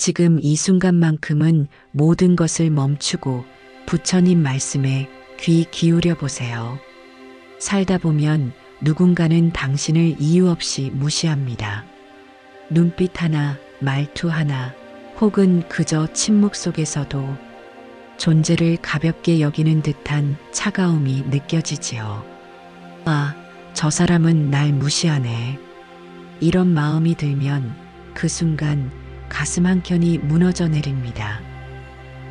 지금 이 순간만큼은 모든 것을 멈추고 부처님 말씀에 귀 기울여 보세요. 살다 보면 누군가는 당신을 이유 없이 무시합니다. 눈빛 하나, 말투 하나, 혹은 그저 침묵 속에서도 존재를 가볍게 여기는 듯한 차가움이 느껴지지요. 아, 저 사람은 날 무시하네. 이런 마음이 들면 그 순간 가슴 한켠이 무너져 내립니다.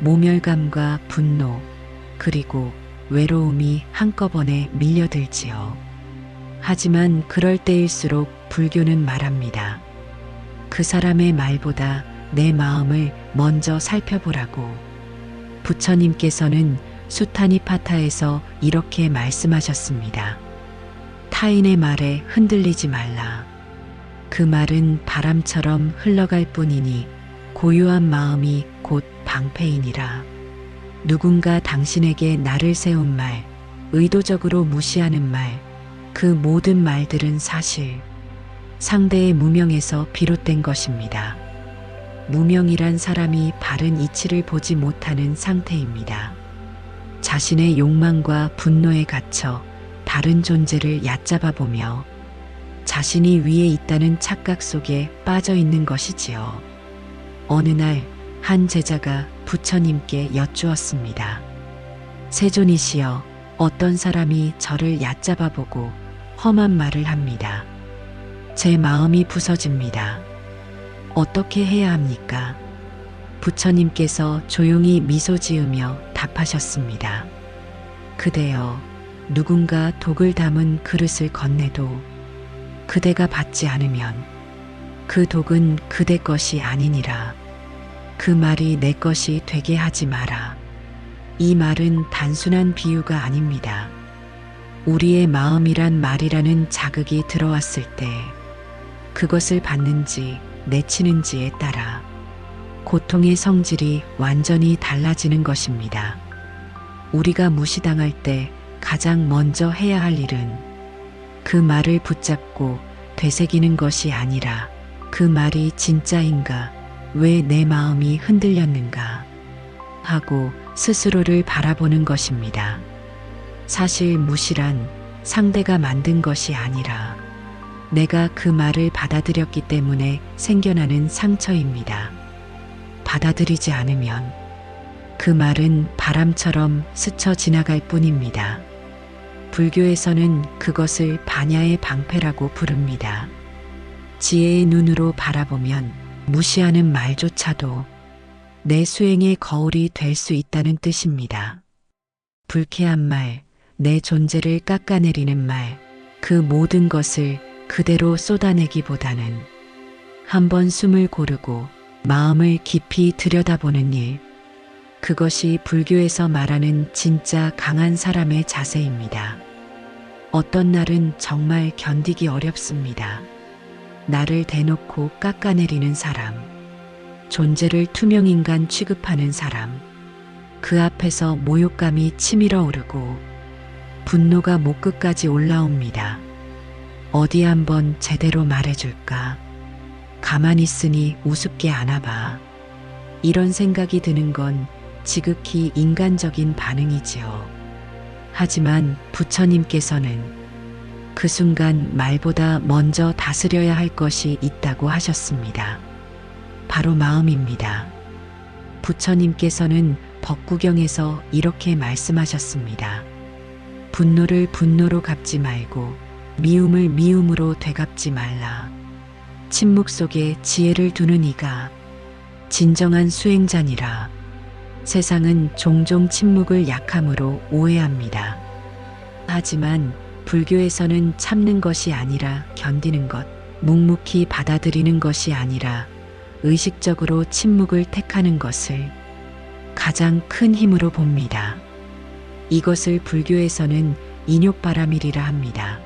모멸감과 분노, 그리고 외로움이 한꺼번에 밀려들지요. 하지만 그럴 때일수록 불교는 말합니다. 그 사람의 말보다 내 마음을 먼저 살펴보라고. 부처님께서는 수타니파타에서 이렇게 말씀하셨습니다. 타인의 말에 흔들리지 말라. 그 말은 바람처럼 흘러갈 뿐이니 고요한 마음이 곧 방패이니라. 누군가 당신에게 나를 세운 말, 의도적으로 무시하는 말, 그 모든 말들은 사실 상대의 무명에서 비롯된 것입니다. 무명이란 사람이 바른 이치를 보지 못하는 상태입니다. 자신의 욕망과 분노에 갇혀 다른 존재를 얕잡아 보며 자신이 위에 있다는 착각 속에 빠져 있는 것이지요. 어느 날 한 제자가 부처님께 여쭈었습니다. 세존이시여, 어떤 사람이 저를 얕잡아 보고 험한 말을 합니다. 제 마음이 부서집니다. 어떻게 해야 합니까? 부처님께서 조용히 미소 지으며 답하셨습니다. 그대여, 누군가 독을 담은 그릇을 건네도 그대가 받지 않으면 그 독은 그대 것이 아니니라. 그 말이 내 것이 되게 하지 마라. 이 말은 단순한 비유가 아닙니다. 우리의 마음이란 말이라는 자극이 들어왔을 때 그것을 받는지 내치는지에 따라 고통의 성질이 완전히 달라지는 것입니다. 우리가 무시당할 때 가장 먼저 해야 할 일은 그 말을 붙잡고 되새기는 것이 아니라 그 말이 진짜인가, 왜 내 마음이 흔들렸는가 하고 스스로를 바라보는 것입니다. 사실 무시란 상대가 만든 것이 아니라 내가 그 말을 받아들였기 때문에 생겨나는 상처입니다. 받아들이지 않으면 그 말은 바람처럼 스쳐 지나갈 뿐입니다. 불교에서는 그것을 반야의 방패라고 부릅니다. 지혜의 눈으로 바라보면 무시하는 말조차도 내 수행의 거울이 될 수 있다는 뜻입니다. 불쾌한 말, 내 존재를 깎아내리는 말, 그 모든 것을 그대로 쏟아내기보다는 한번 숨을 고르고 마음을 깊이 들여다보는 일, 그것이 불교에서 말하는 진짜 강한 사람의 자세입니다. 어떤 날은 정말 견디기 어렵습니다. 나를 대놓고 깎아내리는 사람, 존재를 투명인간 취급하는 사람, 그 앞에서 모욕감이 치밀어 오르고 분노가 목끝까지 올라옵니다. 어디 한번 제대로 말해줄까? 가만히 있으니 우습게 안아봐. 이런 생각이 드는 건 지극히 인간적인 반응이지요. 하지만 부처님께서는 그 순간 말보다 먼저 다스려야 할 것이 있다고 하셨습니다. 바로 마음입니다. 부처님께서는 법구경에서 이렇게 말씀하셨습니다. 분노를 분노로 갚지 말고 미움을 미움으로 되갚지 말라. 침묵 속에 지혜를 두는 이가 진정한 수행자니라. 세상은 종종 침묵을 약함으로 오해합니다. 하지만 불교에서는 참는 것이 아니라 견디는 것, 묵묵히 받아들이는 것이 아니라 의식적으로 침묵을 택하는 것을 가장 큰 힘으로 봅니다. 이것을 불교에서는 인욕바라밀이라 합니다.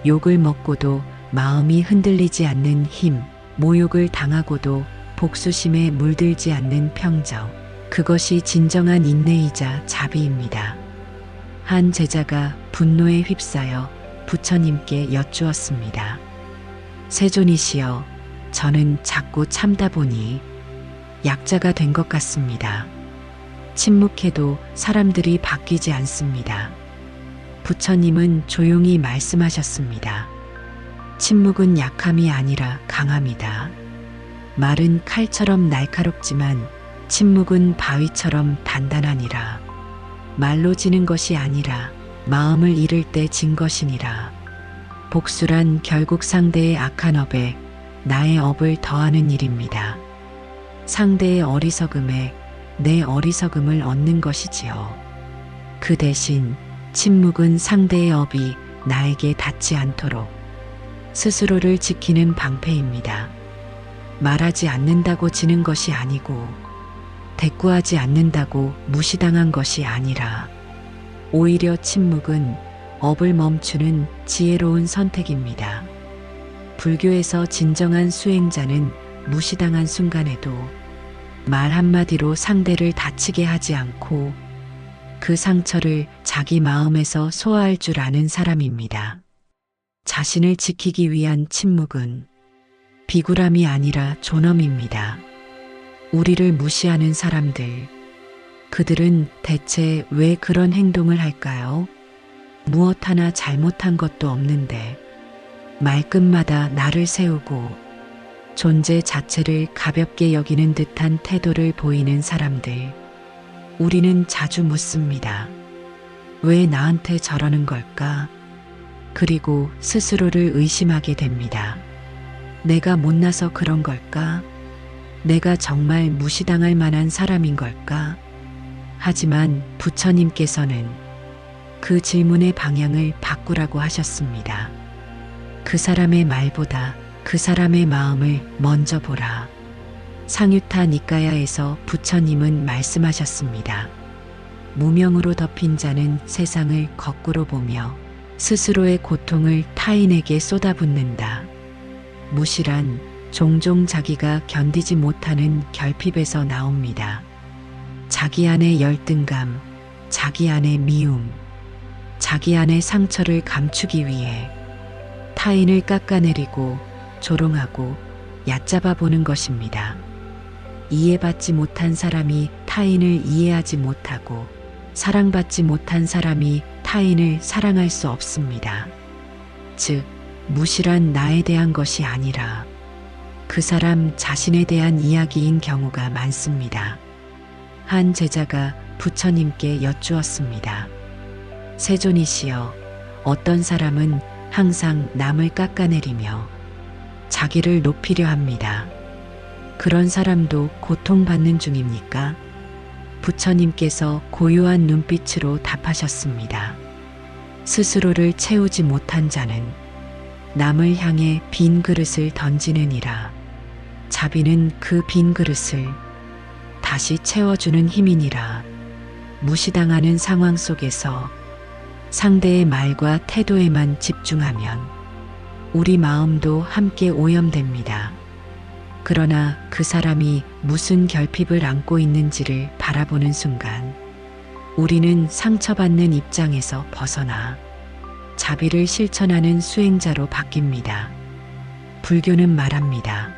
욕을 먹고도 마음이 흔들리지 않는 힘, 모욕을 당하고도 복수심에 물들지 않는 평정, 그것이 진정한 인내이자 자비입니다. 한 제자가 분노에 휩싸여 부처님께 여쭈었습니다. 세존이시여, 저는 자꾸 참다 보니 약자가 된 것 같습니다. 침묵해도 사람들이 바뀌지 않습니다. 부처님은 조용히 말씀하셨습니다. 침묵은 약함이 아니라 강함이다. 말은 칼처럼 날카롭지만 침묵은 바위처럼 단단하니라. 말로 지는 것이 아니라 마음을 잃을 때 진 것이니라. 복수란 결국 상대의 악한 업에 나의 업을 더하는 일입니다. 상대의 어리석음에 내 어리석음을 얻는 것이지요. 그 대신 침묵은 상대의 업이 나에게 닿지 않도록 스스로를 지키는 방패입니다. 말하지 않는다고 지는 것이 아니고 대꾸하지 않는다고 무시당한 것이 아니라 오히려 침묵은 업을 멈추는 지혜로운 선택입니다. 불교에서 진정한 수행자는 무시당한 순간에도 말 한마디로 상대를 다치게 하지 않고 그 상처를 자기 마음에서 소화할 줄 아는 사람입니다. 자신을 지키기 위한 침묵은 비굴함이 아니라 존엄입니다. 우리를 무시하는 사람들, 그들은 대체 왜 그런 행동을 할까요? 무엇 하나 잘못한 것도 없는데 말끝마다 나를 세우고 존재 자체를 가볍게 여기는 듯한 태도를 보이는 사람들. 우리는 자주 묻습니다. 왜 나한테 저러는 걸까? 그리고 스스로를 의심하게 됩니다. 내가 못나서 그런 걸까? 내가 정말 무시당할 만한 사람인 걸까? 하지만 부처님께서는 그 질문의 방향을 바꾸라고 하셨습니다. 그 사람의 말보다 그 사람의 마음을 먼저 보라. 상유타 니까야에서 부처님은 말씀하셨습니다. 무명으로 덮인 자는 세상을 거꾸로 보며 스스로의 고통을 타인에게 쏟아붓는다. 무시란 종종 자기가 견디지 못하는 결핍에서 나옵니다. 자기 안의 열등감, 자기 안의 미움, 자기 안의 상처를 감추기 위해 타인을 깎아내리고 조롱하고 얕잡아 보는 것입니다. 이해받지 못한 사람이 타인을 이해하지 못하고 사랑받지 못한 사람이 타인을 사랑할 수 없습니다. 즉, 무시란 나에 대한 것이 아니라 그 사람 자신에 대한 이야기인 경우가 많습니다. 한 제자가 부처님께 여쭈었습니다. 세존이시여, 어떤 사람은 항상 남을 깎아내리며 자기를 높이려 합니다. 그런 사람도 고통받는 중입니까? 부처님께서 고요한 눈빛으로 답하셨습니다. 스스로를 채우지 못한 자는 남을 향해 빈 그릇을 던지느니라. 자비는 그 빈 그릇을 다시 채워주는 힘이니라. 무시당하는 상황 속에서 상대의 말과 태도에만 집중하면 우리 마음도 함께 오염됩니다. 그러나 그 사람이 무슨 결핍을 안고 있는지를 바라보는 순간 우리는 상처받는 입장에서 벗어나 자비를 실천하는 수행자로 바뀝니다. 불교는 말합니다.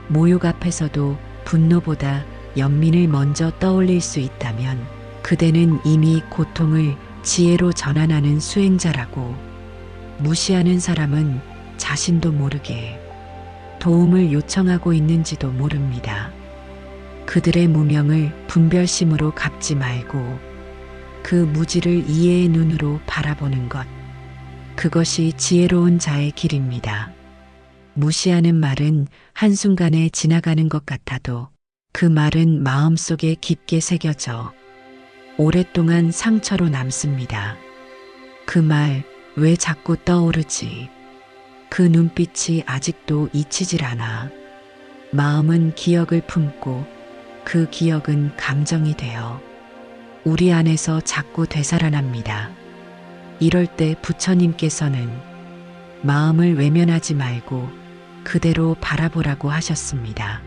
모욕 앞에서도 분노보다 연민을 먼저 떠올릴 수 있다면 그대는 이미 고통을 지혜로 전환하는 수행자라고. 무시하는 사람은 자신도 모르게 도움을 요청하고 있는지도 모릅니다. 그들의 무명을 분별심으로 갚지 말고 그 무지를 이해의 눈으로 바라보는 것. 그것이 지혜로운 자의 길입니다. 무시하는 말은 한순간에 지나가는 것 같아도 그 말은 마음속에 깊게 새겨져 오랫동안 상처로 남습니다. 그 말 왜 자꾸 떠오르지? 그 눈빛이 아직도 잊히질 않아. 마음은 기억을 품고 그 기억은 감정이 되어 우리 안에서 자꾸 되살아납니다. 이럴 때 부처님께서는 마음을 외면하지 말고 그대로 바라보라고 하셨습니다.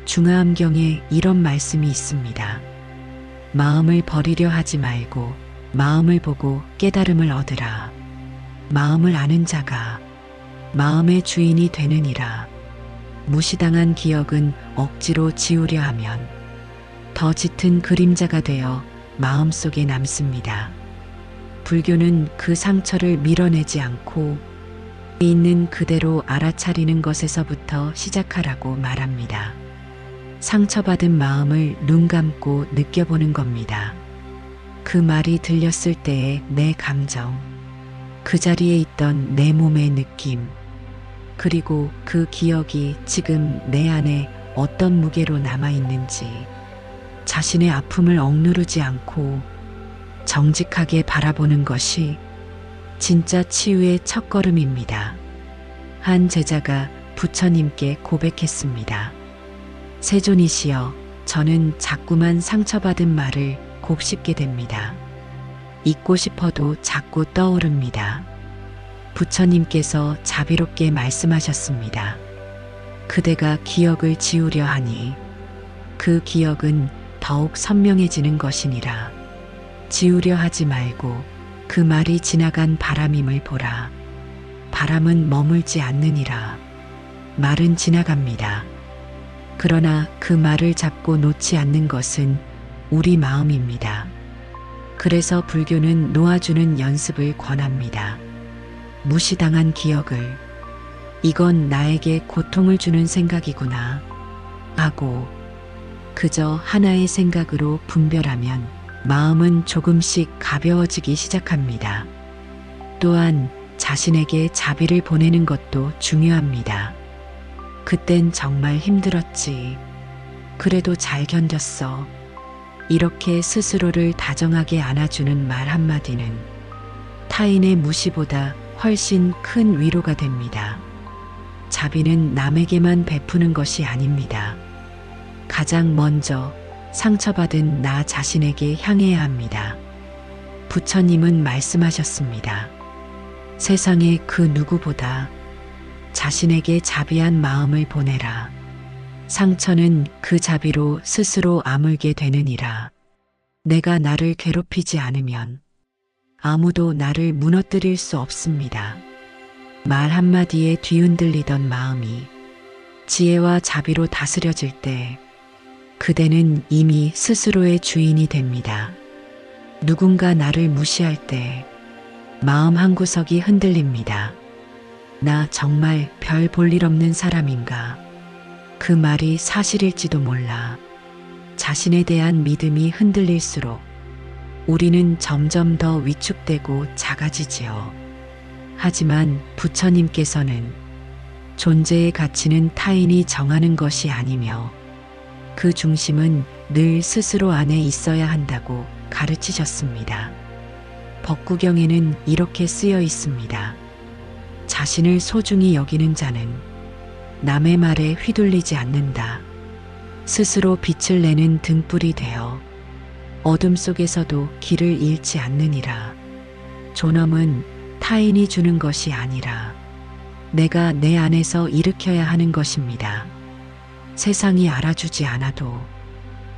중화암경에 이런 말씀이 있습니다. 마음을 버리려 하지 말고 마음을 보고 깨달음을 얻으라. 마음을 아는 자가 마음의 주인이 되느니라. 무시당한 기억은 억지로 지우려 하면 더 짙은 그림자가 되어 마음속에 남습니다. 불교는 그 상처를 밀어내지 않고 있는 그대로 알아차리는 것에서부터 시작하라고 말합니다. 상처받은 마음을 눈 감고 느껴보는 겁니다. 그 말이 들렸을 때의 내 감정, 그 자리에 있던 내 몸의 느낌, 그리고 그 기억이 지금 내 안에 어떤 무게로 남아있는지, 자신의 아픔을 억누르지 않고 정직하게 바라보는 것이 진짜 치유의 첫걸음입니다. 한 제자가 부처님께 고백했습니다. 세존이시여, 저는 자꾸만 상처받은 말을 곱씹게 됩니다. 잊고 싶어도 자꾸 떠오릅니다. 부처님께서 자비롭게 말씀하셨습니다. 그대가 기억을 지우려 하니 그 기억은 더욱 선명해지는 것이니라. 지우려 하지 말고 그 말이 지나간 바람임을 보라. 바람은 머물지 않느니라. 말은 지나갑니다. 그러나 그 말을 잡고 놓지 않는 것은 우리 마음입니다. 그래서 불교는 놓아주는 연습을 권합니다. 무시당한 기억을, 이건 나에게 고통을 주는 생각이구나 하고 그저 하나의 생각으로 분별하면 마음은 조금씩 가벼워지기 시작합니다. 또한 자신에게 자비를 보내는 것도 중요합니다. 그땐 정말 힘들었지. 그래도 잘 견뎠어. 이렇게 스스로를 다정하게 안아주는 말 한마디는 타인의 무시보다 훨씬 큰 위로가 됩니다. 자비는 남에게만 베푸는 것이 아닙니다. 가장 먼저 상처받은 나 자신에게 향해야 합니다. 부처님은 말씀하셨습니다. 세상의 그 누구보다 자신에게 자비한 마음을 보내라. 상처는 그 자비로 스스로 아물게 되느니라. 내가 나를 괴롭히지 않으면 아무도 나를 무너뜨릴 수 없습니다. 말 한마디에 뒤흔들리던 마음이 지혜와 자비로 다스려질 때 그대는 이미 스스로의 주인이 됩니다. 누군가 나를 무시할 때 마음 한구석이 흔들립니다. 나 정말 별 볼 일 없는 사람인가? 그 말이 사실일지도 몰라. 자신에 대한 믿음이 흔들릴수록 우리는 점점 더 위축되고 작아지지요. 하지만 부처님께서는 존재의 가치는 타인이 정하는 것이 아니며 그 중심은 늘 스스로 안에 있어야 한다고 가르치셨습니다. 법구경에는 이렇게 쓰여 있습니다. 자신을 소중히 여기는 자는 남의 말에 휘둘리지 않는다. 스스로 빛을 내는 등불이 되어 어둠 속에서도 길을 잃지 않느니라. 존엄은 타인이 주는 것이 아니라 내가 내 안에서 일으켜야 하는 것입니다. 세상이 알아주지 않아도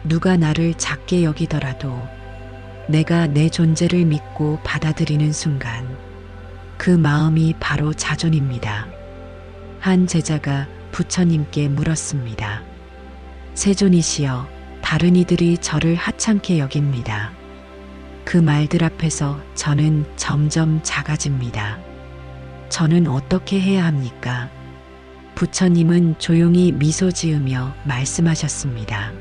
누가 나를 작게 여기더라도 내가 내 존재를 믿고 받아들이는 순간 그 마음이 바로 자존입니다. 한 제자가 부처님께 물었습니다. 세존이시여, 다른 이들이 저를 하찮게 여깁니다. 그 말들 앞에서 저는 점점 작아집니다. 저는 어떻게 해야 합니까? 부처님은 조용히 미소 지으며 말씀하셨습니다.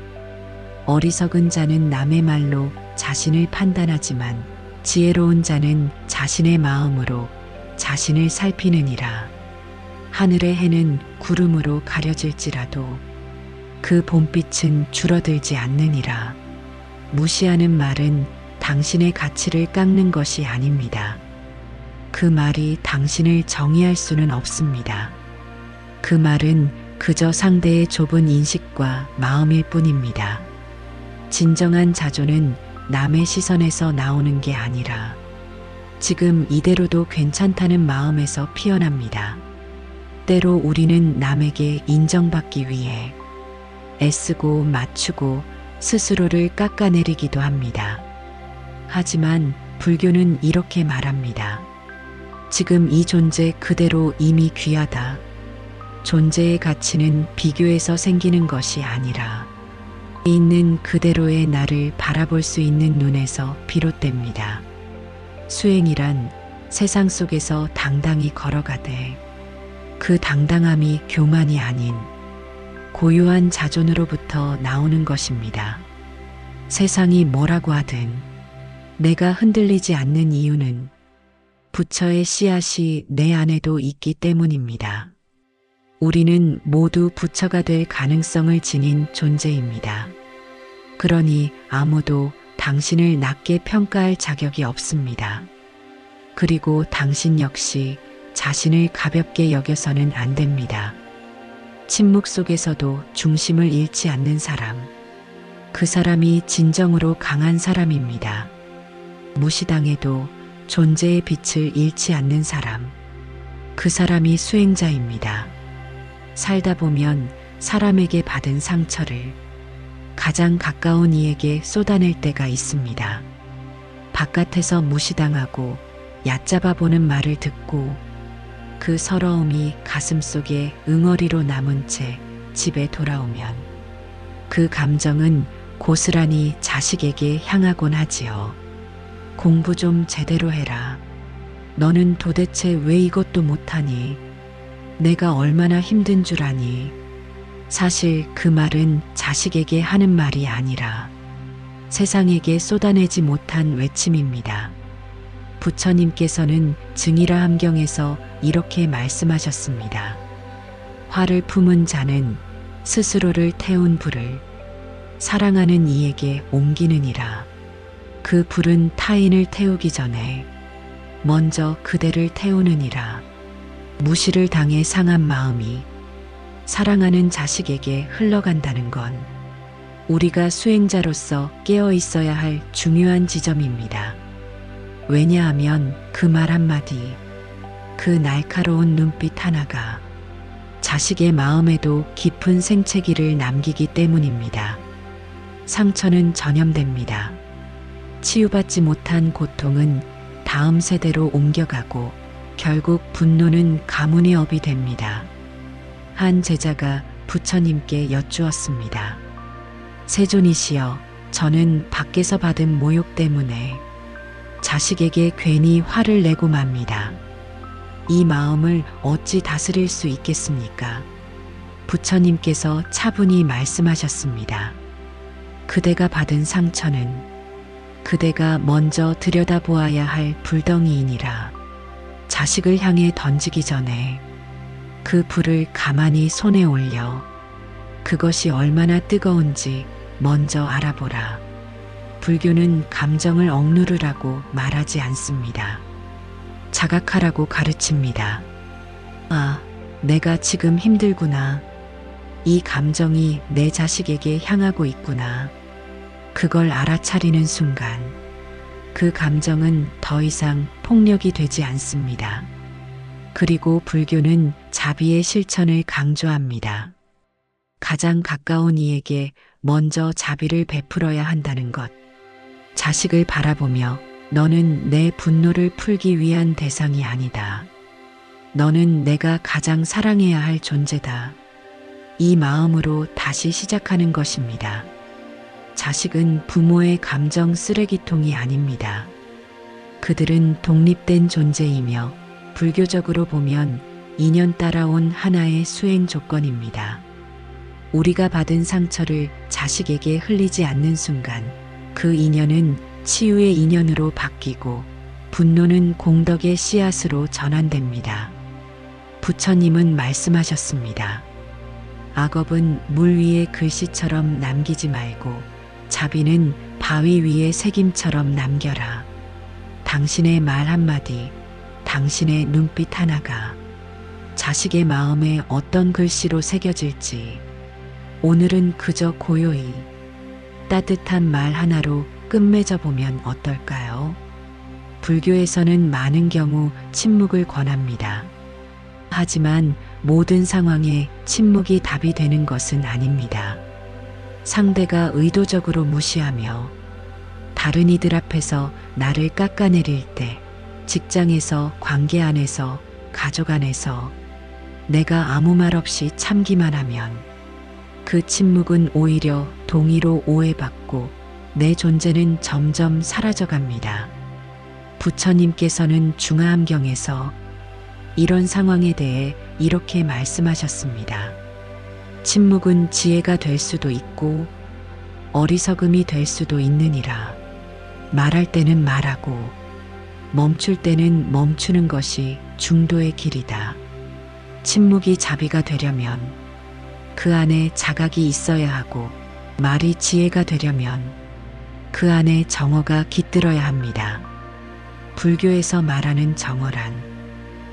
어리석은 자는 남의 말로 자신을 판단하지만 지혜로운 자는 자신의 마음으로 자신을 살피느니라. 하늘의 해는 구름으로 가려질지라도 그 봄빛은 줄어들지 않느니라. 무시하는 말은 당신의 가치를 깎는 것이 아닙니다. 그 말이 당신을 정의할 수는 없습니다. 그 말은 그저 상대의 좁은 인식과 마음일 뿐입니다. 진정한 자존은 남의 시선에서 나오는 게 아니라 지금 이대로도 괜찮다는 마음에서 피어납니다. 때로 우리는 남에게 인정받기 위해 애쓰고 맞추고 스스로를 깎아내리기도 합니다. 하지만 불교는 이렇게 말합니다. 지금 이 존재 그대로 이미 귀하다. 존재의 가치는 비교에서 생기는 것이 아니라 있는 그대로의 나를 바라볼 수 있는 눈에서 비롯됩니다. 수행이란 세상 속에서 당당히 걸어가되 그 당당함이 교만이 아닌 고유한 자존으로부터 나오는 것입니다. 세상이 뭐라고 하든 내가 흔들리지 않는 이유는 부처의 씨앗이 내 안에도 있기 때문입니다. 우리는 모두 부처가 될 가능성을 지닌 존재입니다. 그러니 아무도 당신을 낮게 평가할 자격이 없습니다. 그리고 당신 역시 자신을 가볍게 여겨서는 안 됩니다. 침묵 속에서도 중심을 잃지 않는 사람, 그 사람이 진정으로 강한 사람입니다. 무시당해도 존재의 빛을 잃지 않는 사람, 그 사람이 수행자입니다. 살다 보면 사람에게 받은 상처를 가장 가까운 이에게 쏟아낼 때가 있습니다. 바깥에서 무시당하고 얕잡아 보는 말을 듣고 그 서러움이 가슴속에 응어리로 남은 채 집에 돌아오면 그 감정은 고스란히 자식에게 향하곤 하지요. 공부 좀 제대로 해라. 너는 도대체 왜 이것도 못하니? 내가 얼마나 힘든 줄 아니? 사실 그 말은 자식에게 하는 말이 아니라 세상에게 쏟아내지 못한 외침입니다. 부처님께서는 증이라 함경에서 이렇게 말씀하셨습니다. 화를 품은 자는 스스로를 태운 불을 사랑하는 이에게 옮기느니라. 그 불은 타인을 태우기 전에 먼저 그대를 태우느니라. 무시를 당해 상한 마음이 사랑하는 자식에게 흘러간다는 건 우리가 수행자로서 깨어 있어야 할 중요한 지점입니다. 왜냐하면 그 말 한마디, 그 날카로운 눈빛 하나가 자식의 마음에도 깊은 생채기를 남기기 때문입니다. 상처는 전염됩니다. 치유받지 못한 고통은 다음 세대로 옮겨가고 결국 분노는 가문의 업이 됩니다. 한 제자가 부처님께 여쭈었습니다. 세존이시여, 저는 밖에서 받은 모욕 때문에 자식에게 괜히 화를 내고 맙니다. 이 마음을 어찌 다스릴 수 있겠습니까? 부처님께서 차분히 말씀하셨습니다. 그대가 받은 상처는 그대가 먼저 들여다보아야 할 불덩이이니라. 자식을 향해 던지기 전에 그 불을 가만히 손에 올려 그것이 얼마나 뜨거운지 먼저 알아보라. 불교는 감정을 억누르라고 말하지 않습니다. 자각하라고 가르칩니다. 아, 내가 지금 힘들구나. 이 감정이 내 자식에게 향하고 있구나. 그걸 알아차리는 순간 그 감정은 더 이상 폭력이 되지 않습니다. 그리고 불교는 자비의 실천을 강조합니다. 가장 가까운 이에게 먼저 자비를 베풀어야 한다는 것. 자식을 바라보며 너는 내 분노를 풀기 위한 대상이 아니다. 너는 내가 가장 사랑해야 할 존재다. 이 마음으로 다시 시작하는 것입니다. 자식은 부모의 감정 쓰레기통이 아닙니다. 그들은 독립된 존재이며 불교적으로 보면 인연 따라온 하나의 수행 조건입니다. 우리가 받은 상처를 자식에게 흘리지 않는 순간 그 인연은 치유의 인연으로 바뀌고 분노는 공덕의 씨앗으로 전환됩니다. 부처님은 말씀하셨습니다. 악업은 물 위에 글씨처럼 남기지 말고 자비는 바위 위에 새김처럼 남겨라. 당신의 말 한마디, 당신의 눈빛 하나가 자식의 마음에 어떤 글씨로 새겨질지 오늘은 그저 고요히 따뜻한 말 하나로 끝맺어 보면 어떨까요? 불교에서는 많은 경우 침묵을 권합니다. 하지만 모든 상황에 침묵이 답이 되는 것은 아닙니다. 상대가 의도적으로 무시하며 다른 이들 앞에서 나를 깎아내릴 때, 직장에서, 관계 안에서, 가족 안에서 내가 아무 말 없이 참기만 하면 그 침묵은 오히려 동의로 오해받고 내 존재는 점점 사라져갑니다. 부처님께서는 중화암경에서 이런 상황에 대해 이렇게 말씀하셨습니다. 침묵은 지혜가 될 수도 있고 어리석음이 될 수도 있느니라. 말할 때는 말하고 멈출 때는 멈추는 것이 중도의 길이다. 침묵이 자비가 되려면 그 안에 자각이 있어야 하고 말이 지혜가 되려면 그 안에 정어가 깃들어야 합니다. 불교에서 말하는 정어란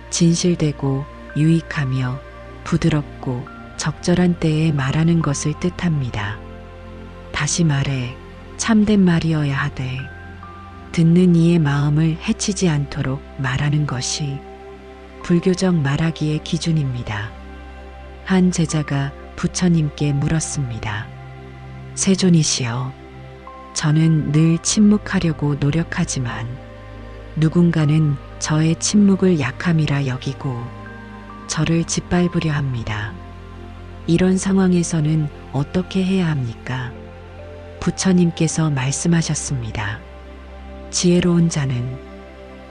진실되고 유익하며 부드럽고 적절한 때에 말하는 것을 뜻합니다. 다시 말해 참된 말이어야 하되 듣는 이의 마음을 해치지 않도록 말하는 것이 불교적 말하기의 기준입니다. 한 제자가 부처님께 물었습니다. 세존이시여, 저는 늘 침묵하려고 노력하지만 누군가는 저의 침묵을 약함이라 여기고 저를 짓밟으려 합니다. 이런 상황에서는 어떻게 해야 합니까? 부처님께서 말씀하셨습니다. 지혜로운 자는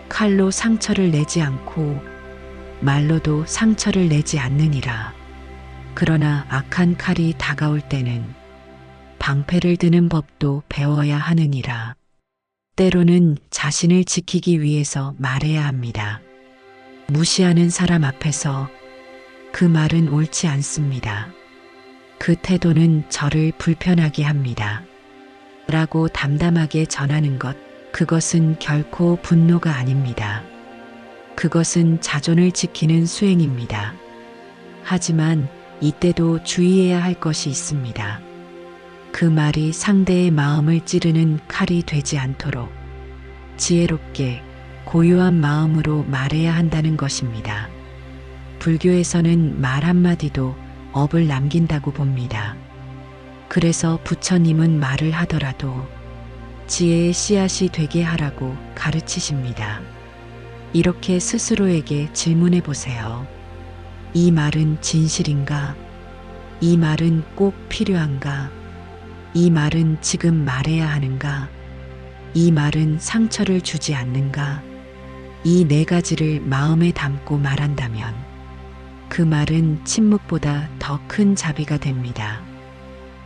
칼로 상처를 내지 않고 말로도 상처를 내지 않느니라. 그러나 악한 칼이 다가올 때는 방패를 드는 법도 배워야 하느니라. 때로는 자신을 지키기 위해서 말해야 합니다. 무시하는 사람 앞에서 그 말은 옳지 않습니다. 그 태도는 저를 불편하게 합니다. 라고 담담하게 전하는 것, 그것은 결코 분노가 아닙니다. 그것은 자존을 지키는 수행입니다. 하지만 이때도 주의해야 할 것이 있습니다. 그 말이 상대의 마음을 찌르는 칼이 되지 않도록 지혜롭게 고요한 마음으로 말해야 한다는 것입니다. 불교에서는 말 한마디도 업을 남긴다고 봅니다. 그래서 부처님은 말을 하더라도 지혜의 씨앗이 되게 하라고 가르치십니다. 이렇게 스스로에게 질문해 보세요. 이 말은 진실인가? 이 말은 꼭 필요한가? 이 말은 지금 말해야 하는가? 이 말은 상처를 주지 않는가? 이 네 가지를 마음에 담고 말한다면 그 말은 침묵보다 더 큰 자비가 됩니다.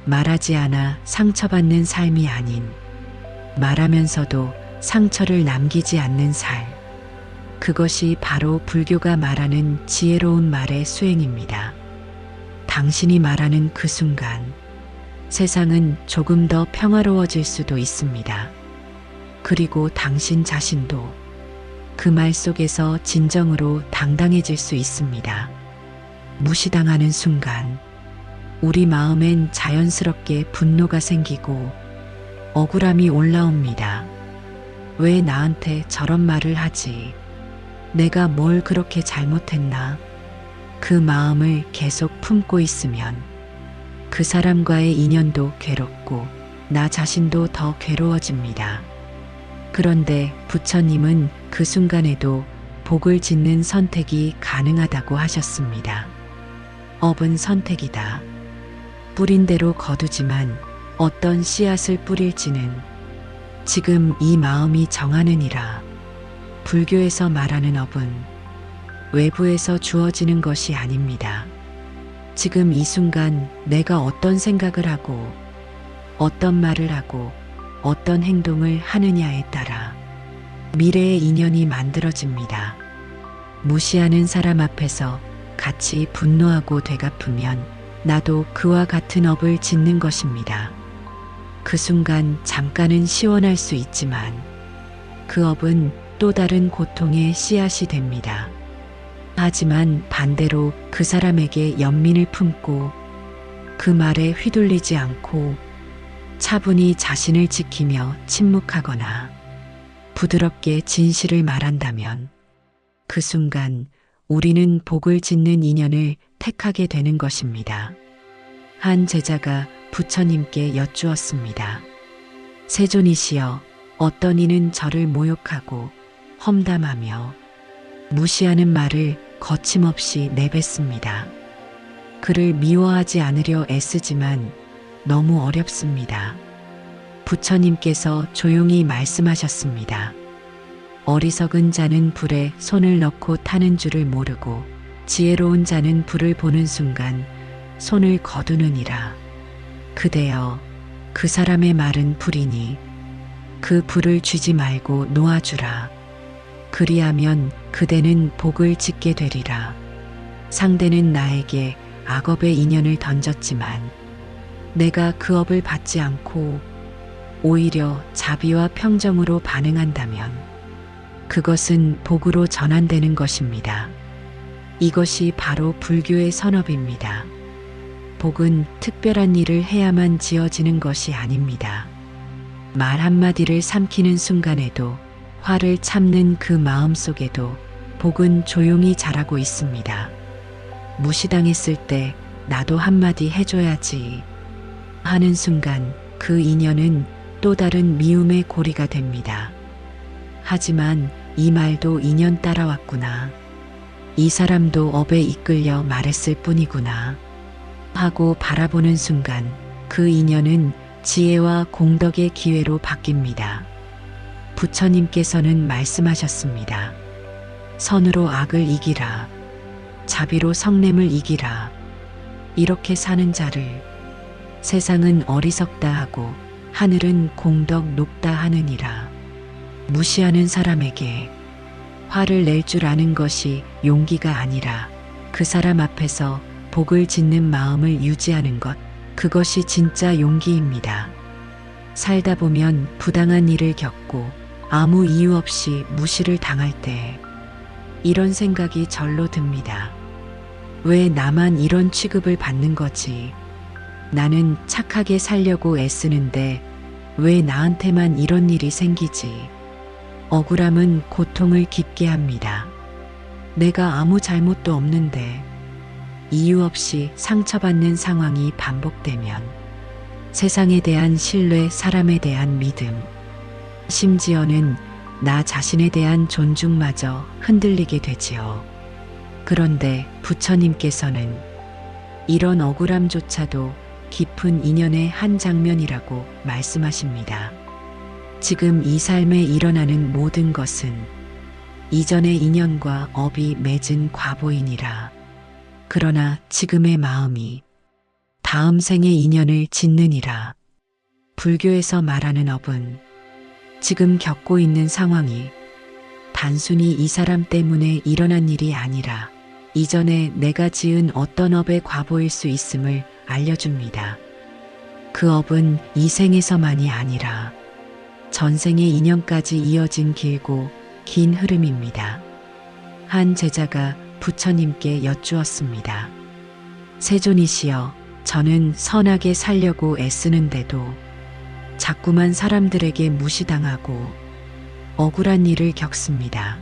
말하지 않아 상처받는 삶이 아닌 말하면서도 상처를 남기지 않는 삶. 그것이 바로 불교가 말하는 지혜로운 말의 수행입니다. 당신이 말하는 그 순간 세상은 조금 더 평화로워질 수도 있습니다. 그리고 당신 자신도 그 말 속에서 진정으로 당당해질 수 있습니다. 무시당하는 순간 우리 마음엔 자연스럽게 분노가 생기고 억울함이 올라옵니다. 왜 나한테 저런 말을 하지? 내가 뭘 그렇게 잘못했나? 그 마음을 계속 품고 있으면 그 사람과의 인연도 괴롭고 나 자신도 더 괴로워집니다. 그런데 부처님은 그 순간에도 복을 짓는 선택이 가능하다고 하셨습니다. 업은 선택이다. 뿌린 대로 거두지만 어떤 씨앗을 뿌릴지는 지금 이 마음이 정하느니라. 불교에서 말하는 업은 외부에서 주어지는 것이 아닙니다. 지금 이 순간 내가 어떤 생각을 하고 어떤 말을 하고 어떤 행동을 하느냐에 따라 미래의 인연이 만들어집니다. 무시하는 사람 앞에서 같이 분노하고 되갚으면 나도 그와 같은 업을 짓는 것입니다. 그 순간 잠깐은 시원할 수 있지만 그 업은 또 다른 고통의 씨앗이 됩니다. 하지만 반대로 그 사람에게 연민을 품고 그 말에 휘둘리지 않고 차분히 자신을 지키며 침묵하거나 부드럽게 진실을 말한다면 그 순간 우리는 복을 짓는 인연을 택하게 되는 것입니다. 한 제자가 부처님께 여쭈었습니다. 세존이시여, 어떤 이는 저를 모욕하고 험담하며 무시하는 말을 거침없이 내뱉습니다. 그를 미워하지 않으려 애쓰지만 너무 어렵습니다. 부처님께서 조용히 말씀하셨습니다. 어리석은 자는 불에 손을 넣고 타는 줄을 모르고 지혜로운 자는 불을 보는 순간 손을 거두느니라. 그대여, 그 사람의 말은 불이니 그 불을 쥐지 말고 놓아주라. 그리하면 그대는 복을 짓게 되리라. 상대는 나에게 악업의 인연을 던졌지만 내가 그 업을 받지 않고 오히려 자비와 평정으로 반응한다면 그것은 복으로 전환되는 것입니다. 이것이 바로 불교의 선업입니다. 복은 특별한 일을 해야만 지어지는 것이 아닙니다. 말 한마디를 삼키는 순간에도, 화를 참는 그 마음 속에도 복은 조용히 자라고 있습니다. 무시당했을 때 나도 한마디 해줘야지 하는 순간 그 인연은 또 다른 미움의 고리가 됩니다. 하지만 이 말도 인연 따라왔구나. 이 사람도 업에 이끌려 말했을 뿐이구나 하고 바라보는 순간 그 인연은 지혜와 공덕의 기회로 바뀝니다. 부처님께서는 말씀하셨습니다. 선으로 악을 이기라. 자비로 성냄을 이기라. 이렇게 사는 자를 세상은 어리석다 하고 하늘은 공덕 높다 하느니라. 무시하는 사람에게 화를 낼 줄 아는 것이 용기가 아니라 그 사람 앞에서 복을 짓는 마음을 유지하는 것, 그것이 진짜 용기입니다. 살다 보면 부당한 일을 겪고 아무 이유 없이 무시를 당할 때 이런 생각이 절로 듭니다. 왜 나만 이런 취급을 받는 거지? 나는 착하게 살려고 애쓰는데 왜 나한테만 이런 일이 생기지? 억울함은 고통을 깊게 합니다. 내가 아무 잘못도 없는데 이유 없이 상처받는 상황이 반복되면 세상에 대한 신뢰, 사람에 대한 믿음, 심지어는 나 자신에 대한 존중마저 흔들리게 되지요. 그런데 부처님께서는 이런 억울함조차도 깊은 인연의 한 장면이라고 말씀하십니다. 지금 이 삶에 일어나는 모든 것은 이전의 인연과 업이 맺은 과보이니라. 그러나 지금의 마음이 다음 생의 인연을 짓느니라. 불교에서 말하는 업은 지금 겪고 있는 상황이 단순히 이 사람 때문에 일어난 일이 아니라 이전에 내가 지은 어떤 업의 과보일 수 있음을 알려줍니다. 그 업은 이 생에서만이 아니라 전생의 인연까지 이어진 길고 긴 흐름입니다. 한 제자가 부처님께 여쭈었습니다. 세존이시여, 저는 선하게 살려고 애쓰는데도 자꾸만 사람들에게 무시당하고 억울한 일을 겪습니다.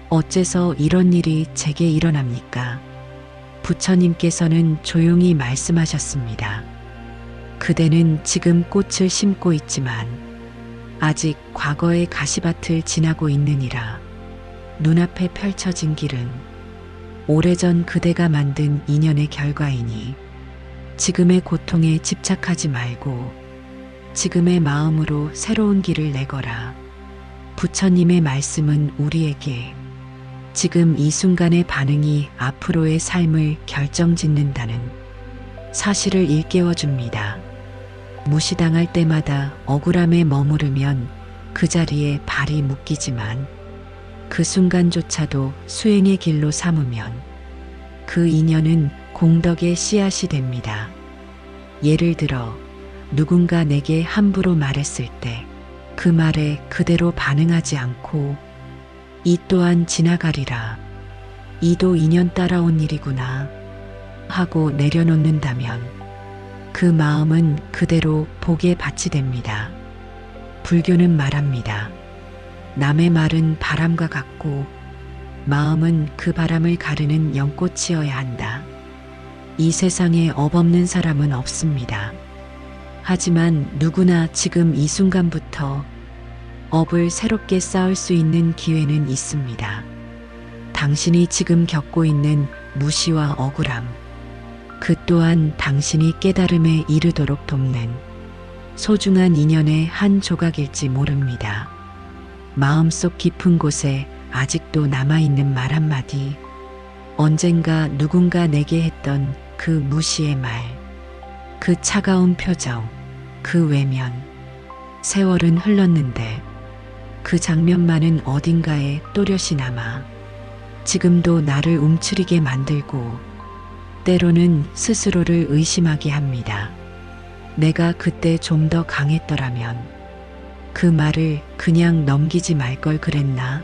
어째서 이런 일이 제게 일어납니까? 부처님께서는 조용히 말씀하셨습니다. 그대는 지금 꽃을 심고 있지만 아직 과거의 가시밭을 지나고 있느니라. 눈앞에 펼쳐진 길은 오래전 그대가 만든 인연의 결과이니 지금의 고통에 집착하지 말고 지금의 마음으로 새로운 길을 내거라. 부처님의 말씀은 우리에게 지금 이 순간의 반응이 앞으로의 삶을 결정짓는다는 사실을 일깨워 줍니다. 무시당할 때마다 억울함에 머무르면 그 자리에 발이 묶이지만 그 순간조차도 수행의 길로 삼으면 그 인연은 공덕의 씨앗이 됩니다. 예를 들어 누군가 내게 함부로 말했을 때 그 말에 그대로 반응하지 않고 이 또한 지나가리라. 이도 인연 따라온 일이구나 하고 내려놓는다면 그 마음은 그대로 복에 밭이 됩니다. 불교는 말합니다. 남의 말은 바람과 같고 마음은 그 바람을 가르는 연꽃이어야 한다. 이 세상에 업 없는 사람은 없습니다. 하지만 누구나 지금 이 순간부터 업을 새롭게 쌓을 수 있는 기회는 있습니다. 당신이 지금 겪고 있는 무시와 억울함, 그 또한 당신이 깨달음에 이르도록 돕는 소중한 인연의 한 조각일지 모릅니다. 마음속 깊은 곳에 아직도 남아있는 말 한마디, 언젠가 누군가 내게 했던 그 무시의 말, 그 차가운 표정, 그 외면. 세월은 흘렀는데 그 장면만은 어딘가에 또렷이 남아 지금도 나를 움츠리게 만들고 때로는 스스로를 의심하게 합니다. 내가 그때 좀 더 강했더라면, 그 말을 그냥 넘기지 말 걸 그랬나?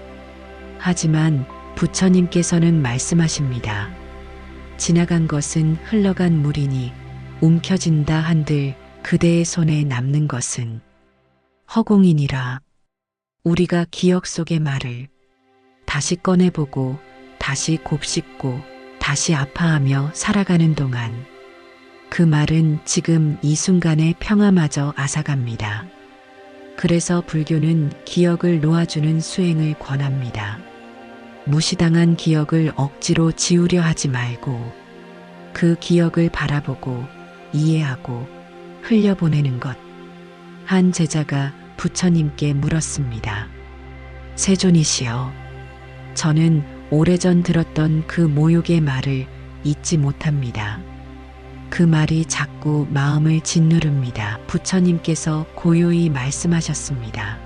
하지만 부처님께서는 말씀하십니다. 지나간 것은 흘러간 물이니 움켜진다 한들 그대의 손에 남는 것은 허공이니라. 우리가 기억 속의 말을 다시 꺼내보고 다시 곱씹고 다시 아파하며 살아가는 동안 그 말은 지금 이 순간의 평화마저 앗아갑니다. 그래서 불교는 기억을 놓아주는 수행을 권합니다. 무시당한 기억을 억지로 지우려 하지 말고 그 기억을 바라보고 이해하고 흘려보내는 것. 한 제자가 부처님께 물었습니다. 세존이시여, 저는 오래전 들었던 그 모욕의 말을 잊지 못합니다. 그 말이 자꾸 마음을 짓누릅니다. 부처님께서 고요히 말씀하셨습니다.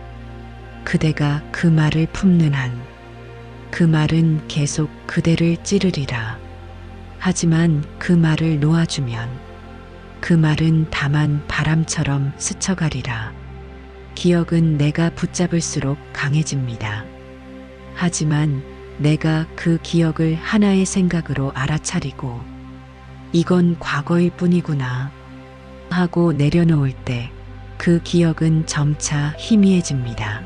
그대가 그 말을 품는 한, 그 말은 계속 그대를 찌르리라. 하지만 그 말을 놓아주면 그 말은 다만 바람처럼 스쳐가리라. 기억은 내가 붙잡을수록 강해집니다. 하지만 내가 그 기억을 하나의 생각으로 알아차리고 이건 과거일 뿐이구나 하고 내려놓을 때 그 기억은 점차 희미해집니다.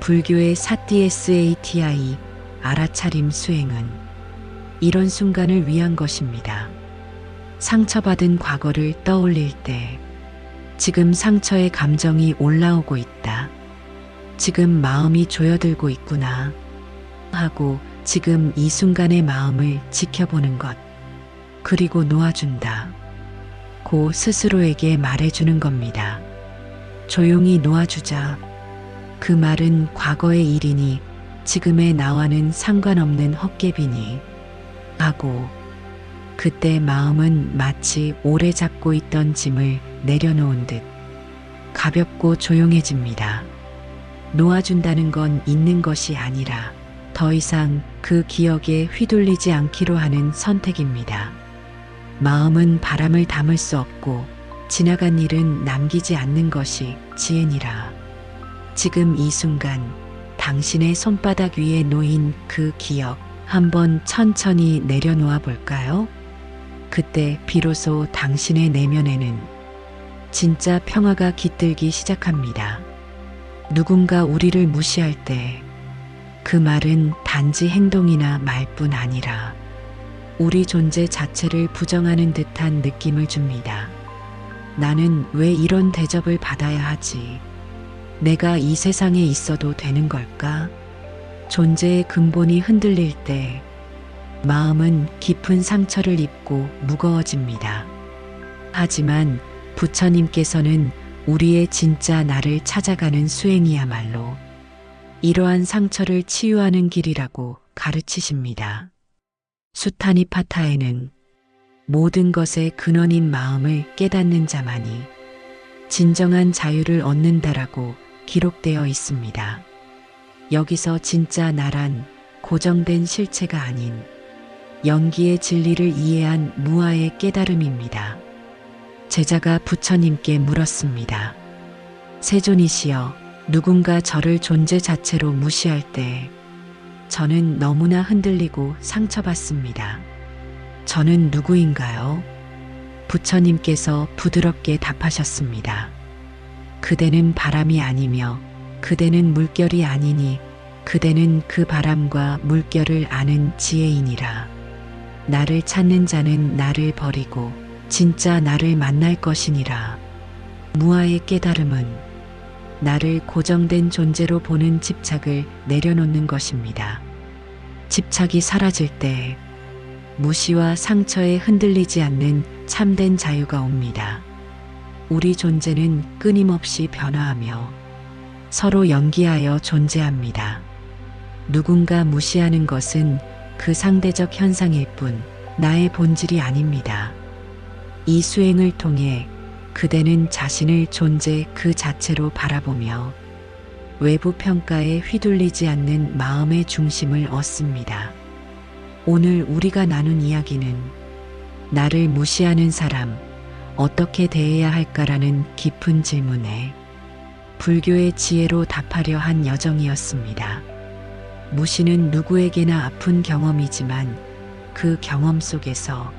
불교의 사띠SATI 알아차림 수행은 이런 순간을 위한 것입니다. 상처받은 과거를 떠올릴 때 지금 상처의 감정이 올라오고 있다. 지금 마음이 조여들고 있구나 하고 지금 이 순간의 마음을 지켜보는 것. 그리고 놓아준다. 고 스스로에게 말해주는 겁니다. 조용히 놓아주자. 그 말은 과거의 일이니 지금의 나와는 상관없는 헛개비니 하고 그때 마음은 마치 오래 잡고 있던 짐을 내려놓은 듯 가볍고 조용해집니다. 놓아준다는 건 잊는 것이 아니라 더 이상 그 기억에 휘둘리지 않기로 하는 선택입니다. 마음은 바람을 담을 수 없고 지나간 일은 남기지 않는 것이 지혜니라. 지금 이 순간 당신의 손바닥 위에 놓인 그 기억 한번 천천히 내려놓아 볼까요? 그때 비로소 당신의 내면에는 진짜 평화가 깃들기 시작합니다. 누군가 우리를 무시할 때 그 말은 단지 행동이나 말뿐 아니라 우리 존재 자체를 부정하는 듯한 느낌을 줍니다. 나는 왜 이런 대접을 받아야 하지? 내가 이 세상에 있어도 되는 걸까? 존재의 근본이 흔들릴 때 마음은 깊은 상처를 입고 무거워집니다. 하지만 부처님께서는 우리의 진짜 나를 찾아가는 수행이야말로 이러한 상처를 치유하는 길이라고 가르치십니다. 수타니파타에는 모든 것의 근원인 마음을 깨닫는 자만이 진정한 자유를 얻는다라고 기록되어 있습니다. 여기서 진짜 나란 고정된 실체가 아닌 연기의 진리를 이해한 무아의 깨달음입니다. 제자가 부처님께 물었습니다. 세존이시여, 누군가 저를 존재 자체로 무시할 때 저는 너무나 흔들리고 상처받습니다. 저는 누구인가요? 부처님께서 부드럽게 답하셨습니다. 그대는 바람이 아니며 그대는 물결이 아니니 그대는 그 바람과 물결을 아는 지혜이니라. 나를 찾는 자는 나를 버리고 진짜 나를 만날 것이니라. 무아의 깨달음은 나를 고정된 존재로 보는 집착을 내려놓는 것입니다. 집착이 사라질 때 무시와 상처에 흔들리지 않는 참된 자유가 옵니다. 우리 존재는 끊임없이 변화하며 서로 연기하여 존재합니다. 누군가 무시하는 것은 그 상대적 현상일 뿐 나의 본질이 아닙니다. 이 수행을 통해 그대는 자신을 존재 그 자체로 바라보며 외부 평가에 휘둘리지 않는 마음의 중심을 얻습니다. 오늘 우리가 나눈 이야기는 나를 무시하는 사람, 어떻게 대해야 할까라는 깊은 질문에 불교의 지혜로 답하려 한 여정이었습니다. 무시는 누구에게나 아픈 경험이지만 그 경험 속에서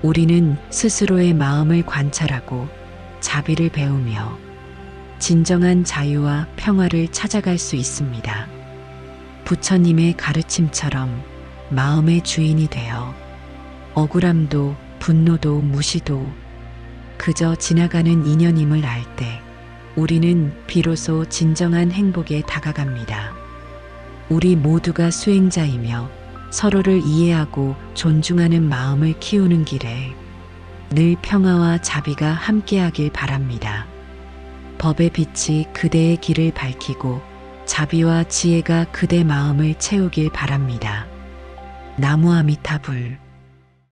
우리는 스스로의 마음을 관찰하고 자비를 배우며 진정한 자유와 평화를 찾아갈 수 있습니다. 부처님의 가르침처럼 마음의 주인이 되어 억울함도 분노도 무시도 그저 지나가는 인연임을 알 때 우리는 비로소 진정한 행복에 다가갑니다. 우리 모두가 수행자이며 서로를 이해하고 존중하는 마음을 키우는 길에 늘 평화와 자비가 함께하길 바랍니다. 법의 빛이 그대의 길을 밝히고 자비와 지혜가 그대 마음을 채우길 바랍니다. 나무 아미타불.